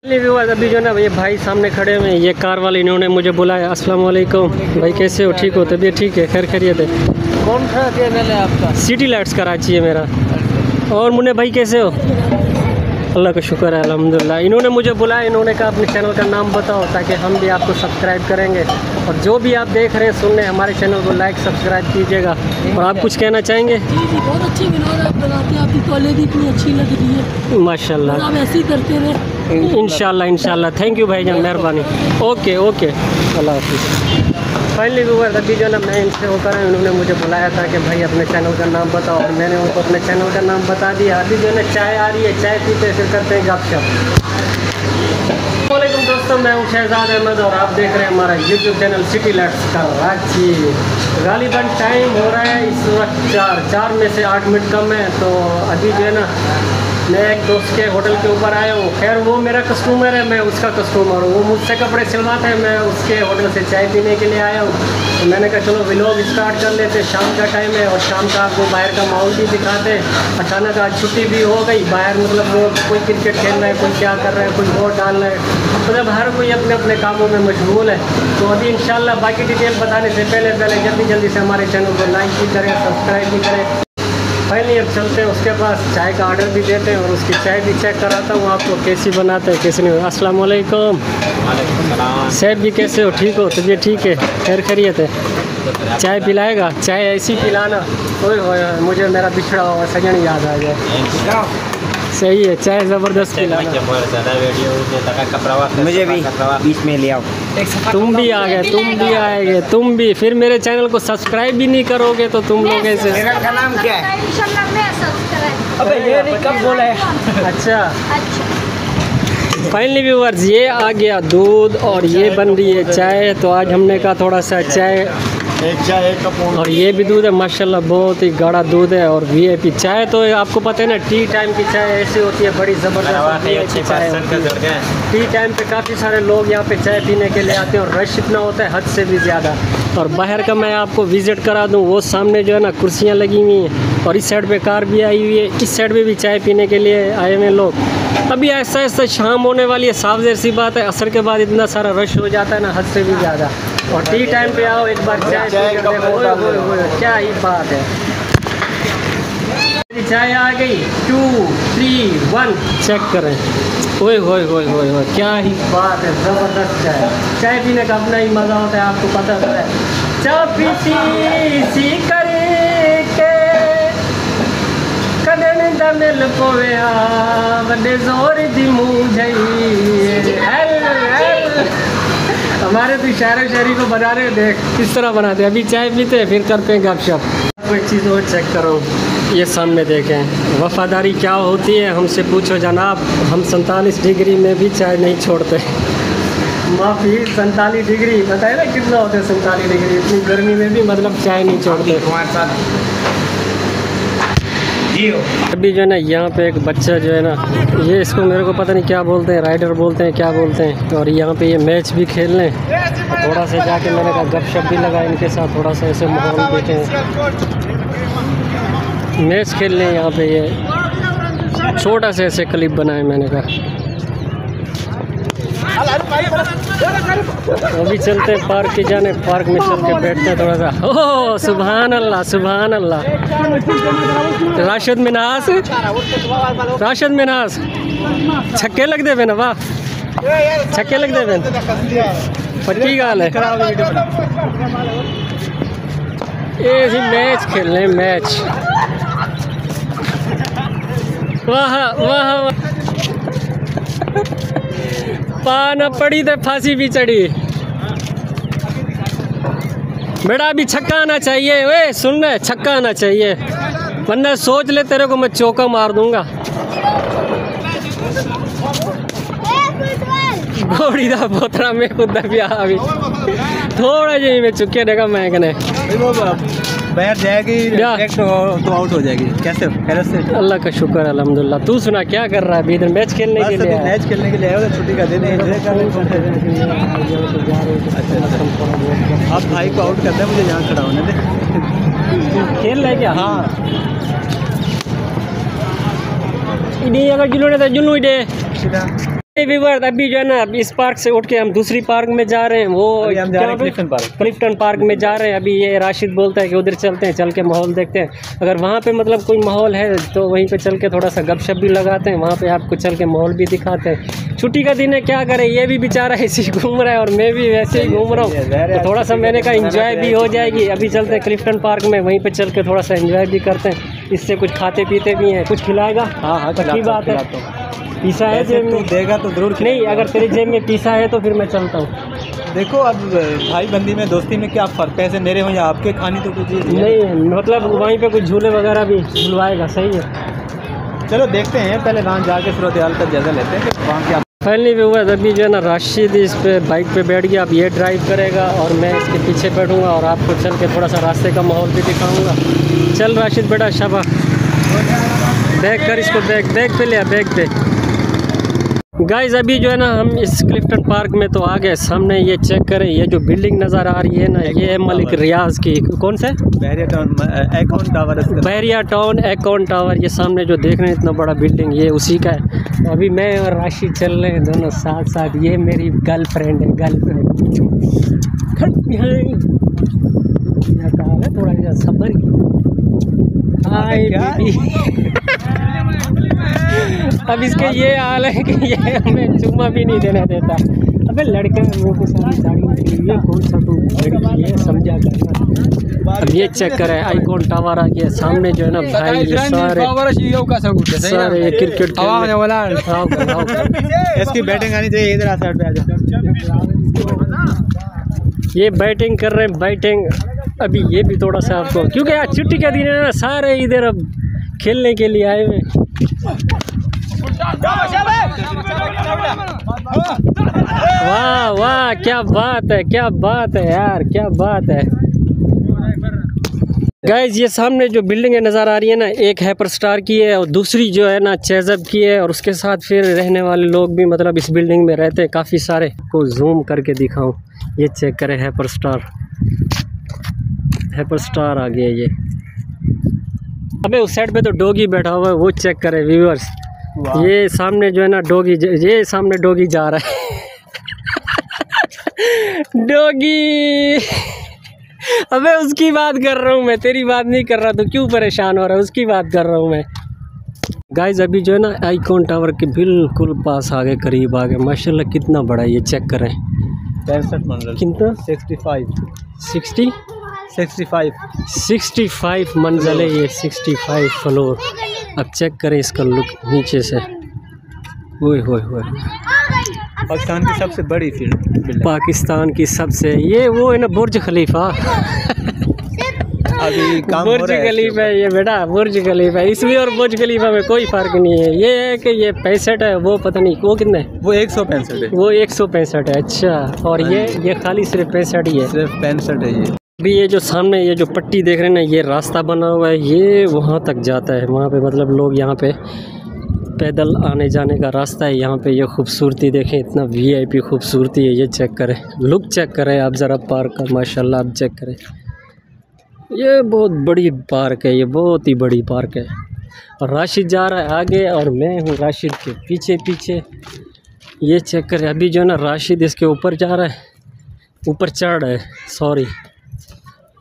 अभी जो ना ये भाई सामने खड़े हुए हैं, ये कार वाले, इन्होंने मुझे बुलाया। अस्सलाम वालेकुम भाई, कैसे हो? ठीक हो? तबीयत ठीक है? खैर खैरियत है? कौन सा चैनल है आपका? सिटी लाइट्स कराची है मेरा। और मुन्ने भाई कैसे हो? अल्लाह का शुक्र है, अल्हम्दुलिल्लाह। इन्होंने मुझे बुलाया, इन्होंने कहा अपने चैनल का नाम बताओ ताकि हम भी आपको सब्सक्राइब करेंगे। और जो भी आप देख रहे हैं सुन रहे हैं, हमारे चैनल को लाइक सब्सक्राइब कीजिएगा। और आप कुछ कहना चाहेंगे? जी जी, बहुत अच्छी वीडियो आप बनाते हैं, आपकी क्वालिटी इतनी अच्छी लग रही है माशाल्लाह, आप ऐसे ही करते रहे। इंशाल्लाह। थैंक यू भाईजान, मेहरबानी। ओके अल्लाह हाफिज़। फाइनली व्यूअर्स, अभी जो ना मैं इनसे होकर आया, उन्होंने मुझे बुलाया था कि भाई अपने चैनल का नाम बताओ, और मैंने उनको अपने चैनल का नाम बता दिया। अभी जो ना चाय आ रही है, चाय पीते फिर करते हैं गपशप। वालेकुम दोस्तों, मैं हूँ शहजाद अहमद और आप देख रहे हैं हमारा YouTube channel city lights Karachi. गालिबन टाइम हो रहा है इस वक्त 4 में से 8 मिनट कम है। तो अभी जो है ना मैं एक दोस्त के होटल के ऊपर आया हूँ। खैर वो मेरा कस्टमर है, मैं उसका कस्टमर हूँ। वो मुझसे कपड़े सिलवाता है, मैं उसके होटल से चाय पीने के लिए आया हूँ। तो मैंने कहा चलो व्लॉग स्टार्ट कर लेते। शाम का टाइम है और शाम का आपको बाहर का माहौल भी दिखाते हैं। अचानक आज छुट्टी भी हो गई, बाहर मतलब वो कोई क्रिकेट खेल रहा है, कोई क्या कर रहा है, कोई वोट डाल रहा है, मतलब हर कोई अपने अपने कामों में मशगूल है। तो अभी इंशाल्लाह बाकी डिटेल बताने से पहले जल्दी से हमारे चैनल को लाइक भी करें, सब्सक्राइब भी करें। फाइनली अब चलते हैं उसके पास, चाय का ऑर्डर भी देते हैं और उसकी चाय भी चेक कराता हूँ आपको कैसी बनाते हैं कैसे नहीं। अस्सलाम वालेकुम। सेठ भी कैसे हो? ठीक हो? तबीयत ठीक है? खैर खैरियत है? चाय पिलाएगा? चाय ऐसी पिलाना ओए मुझे मेरा बिछड़ा हुआ सजन याद आ जाए। सही है, चाय ज़बरदस्त पिलाना। मुझे भी बीच में ले आओ। तुम भी आ गए, तुम भी आएंगे, तुम भी फिर मेरे चैनल को सब्सक्राइब भी नहीं करोगे तो तुम लोग ऐसे। मेरा का नाम क्या है? अबे ये नहीं कब बोला है? अच्छा फाइनली व्यूअर्स, ये आ गया दूध और ये बन रही है चाय। तो आज हमने कहा थोड़ा सा चाय, और ये भी दूध है माशाल्लाह, बहुत ही गाढ़ा दूध है। और वीआईपी चाय तो आपको पता है ना, टी टाइम की चाय ऐसी होती है, बड़ी ज़बरदस्त चाय होती है। टी टाइम पे काफ़ी सारे लोग यहाँ पे चाय पीने के लिए आते हैं और रश इतना होता है हद से भी ज़्यादा। और बाहर का मैं आपको विज़िट करा दूँ, वो सामने जो है ना कुर्सियाँ लगी हुई हैं और इस साइड पे कार भी आई हुई है, इस साइड पे भी चाय पीने के लिए आए हुए लोग। अभी ऐसा ऐसा शाम होने वाली है, साफ ज़ाहिर सी बात है, असर के बाद इतना सारा रश हो जाता है ना, हद से भी ज़्यादा। और टी टाइम पे आओ, एक बार चाय क्या ही बात है। चाय आ गई, 2 3 1 चेक करें। ओए होए क्या ही बात है, ज़बरदस्त चाय। चाय पीने का अपना ही मज़ा होता है, आपको पता है। चाय पीती सी करके कदे मिल पोवे बड़े जोर दी मुझे। हमारे तो शायर शायरी को बना रहे, देख किस तरह बनाते हैं। अभी चाय पीते हैं फिर करते हैं गपशप। आपको एक चीज़ और चेक करो, ये सामने देखें, वफ़ादारी क्या होती है हमसे पूछो जनाब। हम 47 डिग्री में भी चाय नहीं छोड़ते। माफ़ी, 47 डिग्री बताए ना कितना होता है? 47 डिग्री, इतनी गर्मी में भी मतलब चाय नहीं छोड़ते हमारे साथ। अभी जो है ना यहाँ पे एक बच्चा जो है ना, ये इसको मेरे को पता नहीं क्या बोलते हैं, राइडर बोलते हैं क्या बोलते हैं। और यहाँ पे ये मैच भी खेल लें, थोड़ा सा जाके मैंने कहा गपशप भी लगा इनके साथ, थोड़ा सा ऐसे माहौल देखें, मैच खेल लें। यहाँ पे ये छोटा सा ऐसे क्लिप बनाए, मैंने कहा अभी चलते हैं पार्क की जाने, पार्क में चल के बैठते हैं थोड़ा सा। ओह सुभान अल्लाह, सुभान अल्लाह। राशिद मिनास छक्के लग दे ना, वाह छक्के लग दे पक्की गाल है। ये जी मैच खेल रहे, मैच। वाह वाह, पाना पड़ी तो फांसी भी चढ़ी। बेटा अभी छक्का आना चाहिए, वे सुन रहे, छक्का आना चाहिए, वरना सोच ले तेरे को मैं चौका मार दूंगा। घोड़ी दा पोतरा में खुद भी थोड़ा जी में चुके देगा मैं कने बैठ जाएगी तो आउट हो जाएगी। कैसे हो? से अल्लाह का शुक्र अल्हम्दुलिल्लाह। तू सुना क्या कर रहा है? अभी इधर मैच खेलने के लिए, मैच खेलने के लिए आया, छुट्टी का दिन है। आप भाई को आउट करते हैं, मुझे यहाँ खड़ा होने दे। खेल रहे क्या? हाँ ini yang jual ada jual ide viewer अभी जो है ना इस पार्क से उठ के हम दूसरी पार्क में जा रहे हैं, वो अभी हम जा रहे हैं क्लिफ्टन पार्क। क्लिफ्टन पार्क में जा रहे हैं। अभी ये राशिद बोलता है कि उधर चलते हैं, चल के माहौल देखते हैं। अगर वहाँ पे मतलब कोई माहौल है तो वहीं पे चल के थोड़ा सा गपशप भी लगाते हैं, वहाँ पे आपको चल के माहौल भी दिखाते हैं। छुट्टी का दिन है, क्या करें, ये भी बेचारा ऐसे ही घूम रहा है और मैं भी वैसे ही घूम रहा हूँ, तो थोड़ा सा मैंने कहा इंजॉय भी हो जाएगी। अभी चलते हैं क्लिफ्टन पार्क में, वहीं पर चल के थोड़ा सा इंजॉय भी करते हैं, इससे कुछ खाते पीते भी हैं। कुछ खिलाएगा? हाँ हाँ, की बात है, पीसा है जेब में? देगा तो जरूर नहीं, अगर तेरी जेब में पीसा है तो फिर मैं चलता हूँ। देखो अब भाई बंदी में दोस्ती में क्या फ़र्क, पैसे मेरे हो या आपके, खानी तो कोई चीज़ नहीं मतलब वहीं पे कुछ झूले वगैरह भी झुलवाएगा, सही है। चलो देखते हैं, पहले वहाँ जाके सूरत हाल का जायज़ा लेते हैं कि वहाँ क्या। फाइनली भी हुआ अभी जो है ना राशिद इस पे बाइक पे बैठ गया। अब ये ड्राइव करेगा और मैं इसके पीछे बैठूंगा और आपको चल के थोड़ा सा रास्ते का माहौल भी दिखाऊंगा। चल राशिद बेटा, शाबाश, बैग कर इसको, बैग पे ले, बैग पे। गाइस अभी जो है ना हम इस क्लिफ्टन पार्क में तो आ गए। सामने ये चेक करें, ये जो बिल्डिंग नज़र आ रही है ना, ये है मलिक रियाज की। कौन से? बहरिया टाउन अकाउंट टावर। बहरिया टाउन अकाउंट टावर। ये सामने जो देख रहे हैं इतना बड़ा बिल्डिंग, ये उसी का है। तो अभी मैं और राशिद चल रहे हैं दोनों साथ साथ। ये मेरी गर्लफ्रेंड है, गर्लफ्रेंड है, थोड़ा सा सबर हाय बेबी। अब इसके ये हाल है कि ये हमें चुम्मा भी नहीं देने देता। अबे लड़के मुँह पे सारी साड़ी, ये कौन सा तू लड़की है, समझा करना। अब ये चेक करें, आइकॉन टावर आ गया सामने जो है ना भाई, ये सारे ये क्रिकेट इसकी बैटिंग आनी चाहिए, इधर आ साइड पे आ जा। ये बैटिंग कर रहे हैं, बैटिंग। अभी ये भी थोड़ा सा आपको, क्योंकि आज छुट्टी का दिन है ना, सारे इधर अब खेलने के लिए आए हुए। वाह वाह, क्या बात है, क्या बात है यार, क्या बात है। गाइज ये सामने जो बिल्डिंगें नज़र आ रही है ना, एक हैपर स्टार की है और दूसरी जो है ना चेज़ब की है, और उसके साथ फिर रहने वाले लोग भी मतलब इस बिल्डिंग में रहते हैं काफ़ी सारे। को जूम करके दिखाऊं, ये चेक करें, हैपर स्टार आ गया ये। अबे उस साइड पे तो डॉगी बैठा हुआ है, वो चेक करें व्यूअर्स। ये सामने जो है ना डॉगी, ये सामने डॉगी जा रहा है। डॉगी, अबे उसकी बात कर रहा हूँ मैं, तेरी बात नहीं कर रहा, तो क्यों परेशान हो रहा है, उसकी बात कर रहा हूँ मैं। गाइज अभी जो है ना आइकॉन टावर के बिल्कुल पास आ गए, करीब आ गए। माशाल्लाह कितना बड़ा है, ये चेक करें। 65 मंजिल। कितना? 65 मंजिल है ये, 65 फ्लोर। अब चेक करें इसका लुक नीचे से। ओए होए होए, पाकिस्तान की सबसे बड़ी फील्ड, पाकिस्तान की सबसे, ये वो है ना बुर्ज खलीफा। अभी काम बुर्ज खलीफा है ये बेटा, बुर्ज खलीफा। इसमें और बुर्ज खलीफा में कोई फ़र्क नहीं है। ये है कि ये 65 है, वो पता नहीं वो कितने, वो 165 है, वो 165 है। अच्छा, और ये खाली सिर्फ 65 ही है, सिर्फ 65 है ये। अभी ये जो सामने ये जो पट्टी देख रहे हैं ना, ये रास्ता बना हुआ है, ये वहाँ तक जाता है। वहाँ पे मतलब लोग यहाँ पे पैदल आने जाने का रास्ता है। यहाँ पे ये खूबसूरती देखें, इतना VIP खूबसूरती है। ये चेक करें, लुक चेक करें आप ज़रा पार्क का, माशाल्लाह आप चेक करें। ये बहुत बड़ी पार्क है, ये बहुत ही बड़ी पार्क है। और राशिद जा रहा है आगे और मैं हूँ राशिद के पीछे पीछे। ये चेक करें, अभी जो है ना राशिद इसके ऊपर जा रहा है, ऊपर चढ़ रहा है, सॉरी।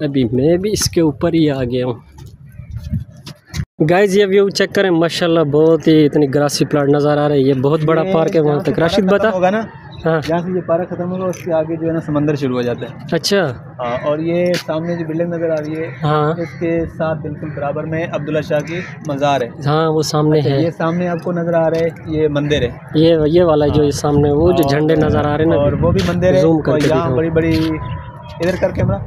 अभी मैं भी इसके ऊपर ही आ गया हूँ। गाइस ये व्यू चेक करें, माशाल्लाह बहुत ही इतनी ग्रासी प्लाट नज़र आ रहा है। ये बहुत बड़ा पार्क है वहाँ तक। राशिद बता होगा ना, हाँ, जहाँ से ये पार्क खत्म होगा उसके आगे जो है ना समंदर शुरू हो जाता है। अच्छा हाँ, और ये सामने जो बिल्डिंग नज़र आ रही है, हाँ इसके साथ बिल्कुल बराबर में अब्दुल्ला शाह की मज़ार है। हाँ, वो सामने है। ये सामने आपको नज़र आ रहा है, ये मंदिर है, ये वाला जो ये सामने वो जो झंडे नज़र आ रहे हैं ना, और वो भी मंदिर है। जूम और करके यहाँ दिखाओ। बड़ी बड़ी, इधर कर कैमरा,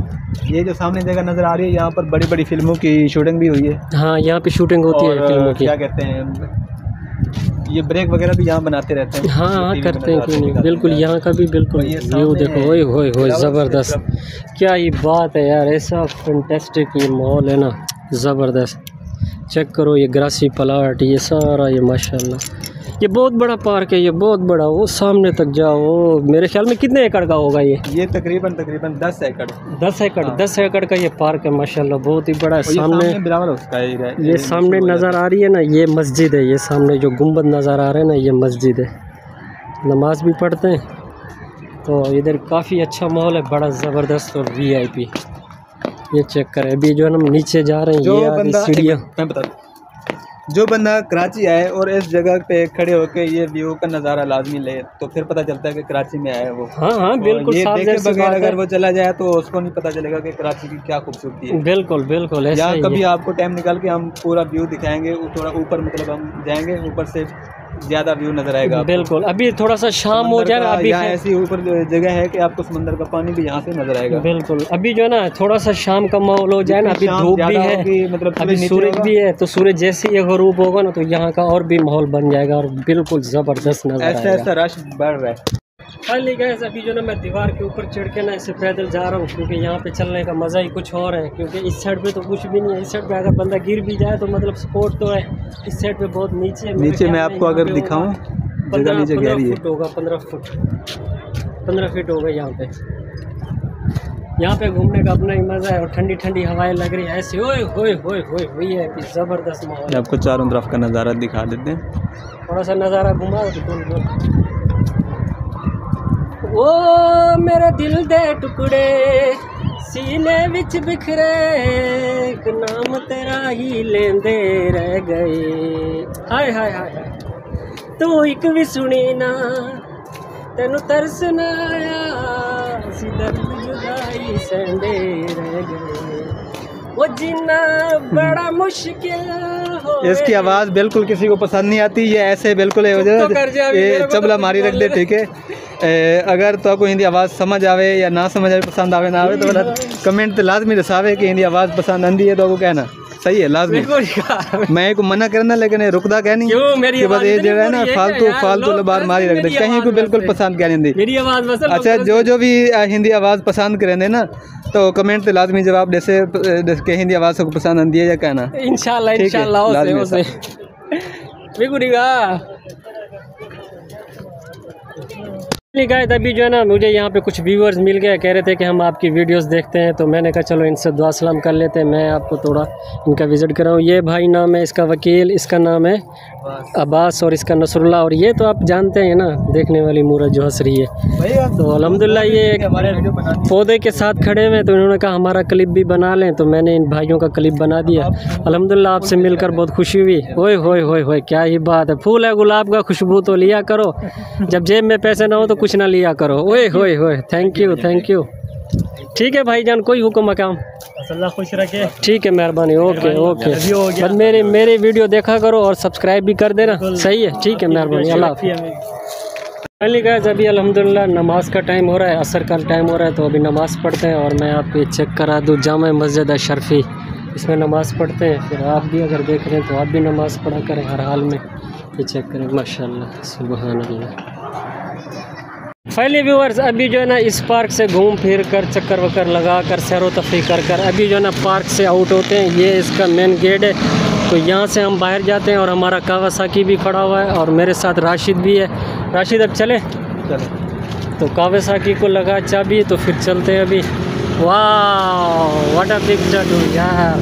ये जो सामने जगह नज़र आ रही है, यहाँ पर बड़ी बड़ी फिल्मों की शूटिंग भी हुई है। हाँ, यहाँ पे शूटिंग होती है फिल्मों की। क्या कहते हैं, ये ब्रेक वगैरह भी यहाँ बनाते रहते हैं। हाँ हाँ, करते हैं, क्यों नहीं, बिल्कुल। यहाँ का भी बिल्कुल व्यू देखो, ओए होए होए, ज़बरदस्त। क्या ही बात है यार, ऐसा फैंटास्टिक ये माहौल है ना, ज़बरदस्त। चेक करो ये ग्रासी प्लाट, ये सारा, ये माशाल्लाह ये बहुत बड़ा पार्क है, ये बहुत बड़ा। वो सामने तक जाओ, वो मेरे ख्याल में कितने एकड़ का होगा ये तकरीबन 10 एकड़। 10 एकड़, हाँ। 10 एकड़ का ये पार्क है, माशाल्लाह बहुत ही बड़ा है। सामने बिलावल उसका ये सामने नज़र आ रही है ना, ये मस्जिद है। ये सामने जो गुंबद नज़र आ रहे हैं ना, ये मस्जिद है। नमाज भी पढ़ते हैं। तो इधर काफ़ी अच्छा माहौल है, बड़ा ज़बरदस्त और VIP। ये चेक करें, अभी जो है हम नीचे जा रहे हैं, ये आ रही सीढ़ियाँ। मैं बता दूं, जो बंदा कराची आए और इस जगह पे खड़े होकर ये व्यू का नज़ारा लाजमी ले, तो फिर पता चलता है कि कराची में आया है वो। हाँ बिल्कुल, ये साफ देखे सी बगैर बात अगर है। वो चला जाए तो उसको नहीं पता चलेगा कि कराची की क्या खूबसूरती है। बिल्कुल बिल्कुल ऐसा यहाँ ही कभी है। आपको टाइम निकाल के हम पूरा व्यू दिखाएंगे, वो थोड़ा ऊपर मतलब हम जाएंगे, ऊपर से ज़्यादा व्यू नज़र आएगा आपको। बिल्कुल, अभी थोड़ा सा शाम हो जाए ना, अभी यहाँ ऐसी ऊपर जगह है कि आपको समंदर का पानी भी यहाँ से नज़र आएगा। बिल्कुल, अभी जो है ना थोड़ा सा शाम का माहौल हो जाए ना, अभी शाम धूप भी ज़्यादा है, होगी, मतलब अभी नीचे सूरज होगा। भी है, तो सूरज जैसे ही गरूब होगा ना तो यहाँ का और भी माहौल बन जाएगा और बिल्कुल ज़बरदस्त नज़र ऐसा आएगा। ऐसा रश बढ़ रहा है। खाली गैस अभी जो ना मैं दीवार के ऊपर चढ़ के ना ऐसे पैदल जा रहा हूँ, क्योंकि यहाँ पे चलने का मज़ा ही कुछ और है। क्योंकि इस साइड पे तो कुछ भी नहीं है, इस साइड पे अगर बंदा गिर भी जाए तो मतलब सपोर्ट तो है, इस साइड पे बहुत नीचे है। नीचे मैं आपको अगर दिखाऊं, जगह नीचे गहरी है। फुट होगा, 15 फीट होगा यहाँ पे। यहाँ पे घूमने का अपना ही मज़ा है और ठंडी ठंडी हवाएं लग रही है ऐसे, ओए होए होए होए हुई है कि ज़बरदस्त माहौल है। आपको चारों तरफ का नज़ारा दिखा देते हैं। थोड़ा सा नज़ारा घुमाओ तो ओ मेरे दिल दे टुकड़े सीने विच बिखरे, एक नाम तेरा ही लेंदे रह गए। हाय हाय हाय हाय, तू एक भी सुनी ना, तेनू तरस ना आया, असी दर्द जुदाई सहंदे रह गए। वो जीना बड़ा मुश्किल हो। इसकी आवाज़ बिल्कुल किसी को पसंद नहीं आती, ये ऐसे बिल्कुल ये चबला मारी रख दे, ठीक है। अगर तो आपको हिंदी आवाज़ समझ आवे या ना समझ आवे, पसंद आवे ना आवे, तो कमेंट तो लाजमी दसावे कि हिंदी आवाज़ पसंद आंदी है तो आपको कहना सही है, लाजमी। मैं को मना करना, लेकिन रुकदा क्या नहीं कि बस ये जो है ना फालतू लबार मारी रख दे, कहीं को बिल्कुल पसंद क्या नहीं। मेरी आवाज़ अच्छा, जो भी हिंदी आवाज़ पसंद करेंगे ना, तो कमेंट पे लाजमी जवाब जैसे कि हिंदी आवाज़ को पसंद आंदी है या कहना। इंशाल्लाह उसे गाइस अभी जो है ना मुझे यहाँ पे कुछ व्यूअर्स मिल गए, कह रहे थे कि हम आपकी वीडियोस देखते हैं, तो मैंने कहा चलो इनसे दुआ सलाम कर लेते हैं। मैं आपको थोड़ा इनका विज़िट कर रहा हूँ। ये भाई नाम है इसका वकील, इसका नाम है अब्बास और इसका नसरुल्लाह, और ये तो आप जानते हैं ना देखने वाली मूरत जो हंस रही है। तो अल्हम्दुलिल्लाह ये पौधे के साथ खड़े हुए, तो इन्होंने कहा हमारा क्लिप भी बना लें, तो मैंने इन भाइयों का क्लिप बना दिया। अल्हम्दुलिल्लाह आपसे मिलकर बहुत खुशी हुई। ओए होए होए होए, क्या ही बात है, फूल है गुलाब का, खुशबू तो लिया करो, जब जेब में पैसे ना हो तो कुछ ना लिया करो। ओए होए होए, थैंक यू। ठीक है भाईजान, कोई हुक्म काम अल्लाह खुश रखे। ठीक है, मेहरबानी। ओके बस मेरे वीडियो देखा करो और सब्सक्राइब भी कर देना, सही है? ठीक है, मेहरबानी, अल्लाह फाइनली गाइस अभी अल्हम्दुलिल्लाह नमाज का टाइम हो रहा है, असर का टाइम हो रहा है, तो अभी नमाज़ पढ़ते हैं। और मैं आपको चेक करा दूँ, जामा मस्जिद अशरफी, इसमें नमाज़ पढ़ते हैं। फिर आप भी अगर देख रहे हैं तो आप भी नमाज़ पढ़ा करें हर हाल में। ये चेक करें, माशाल्लाह, सुभान अल्लाह। फाइनली व्यूअर्स अभी जो है ना इस पार्क से घूम फिर कर चक्कर वक्कर लगा कर सैरो तफरी कर अभी जो है ना पार्क से आउट होते हैं। ये इसका मेन गेट है, तो यहाँ से हम बाहर जाते हैं। और हमारा कावासाकी भी खड़ा हुआ है और मेरे साथ राशिद भी है। राशिद अब चले तो कावासाकी को लगा चाबी, तो फिर चलते हैं अभी। वाह व्हाट अ बिग टैटू यार।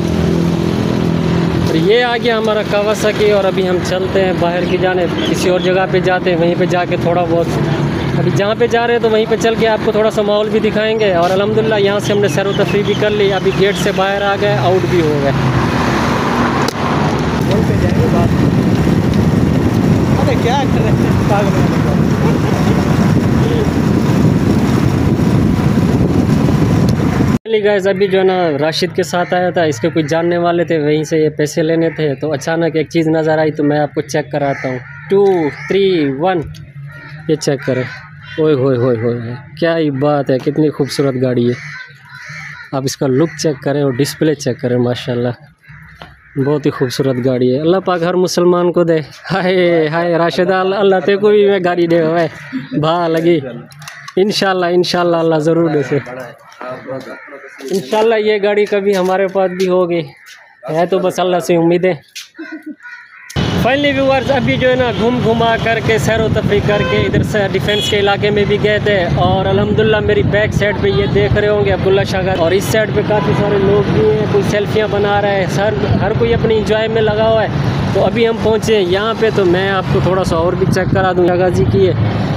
और ये आ गया हमारा कावासाकी, और अभी हम चलते हैं बाहर की जाने, किसी और जगह पे जाते हैं, वहीं पे जाके थोड़ा बहुत अभी जहाँ पे जा रहे हैं तो वहीं पे चल के आपको थोड़ा सा माहौल भी दिखाएंगे। और अल्हम्दुलिल्लाह यहाँ से हमने सैर व तफरी भी कर ली, अभी गेट से बाहर आ गए, आउट भी हो गए। अरे क्या गाइस अभी जो है ना राशिद के साथ आया था, इसके कुछ जानने वाले थे, वहीं से ये पैसे लेने थे, तो अचानक एक चीज़ नज़र आई, तो मैं आपको चेक कराता हूँ। 2 3 1 ये चेक करें। ओए होए होए होए, क्या ही बात है, कितनी खूबसूरत गाड़ी है। आप इसका लुक चेक करें और डिस्प्ले चेक करें, माशाल्लाह बहुत ही खूबसूरत गाड़ी है। अल्लाह पाक हर मुसलमान को दे। हाय हाय राशिदा, अल्लाह ते को भी मैं गाड़ी दे हुआ भा लगी। इंशाल्लाह अल्लाह ज़रूर दे से। इंशाल्लाह ये गाड़ी कभी हमारे पास भी होगी, है तो बस अल्लाह से उम्मीद है। फाइनली व्यूअर्स अभी जो है ना घुमा करके सैर व तफरी करके इधर से डिफेंस के इलाके में भी गए थे। और अल्हम्दुलिल्लाह मेरी बैक साइड पे ये देख रहे होंगे अब्दुल्ला शागर, और इस साइड पे काफ़ी सारे लोग भी हैं, कोई सेल्फियाँ बना रहे हैं, हर कोई अपनी इंजॉय में लगा हुआ है। तो अभी हम पहुँचे यहाँ पे, तो मैं आपको थोड़ा सा और भी चेक करा दूँ। जगह जी की है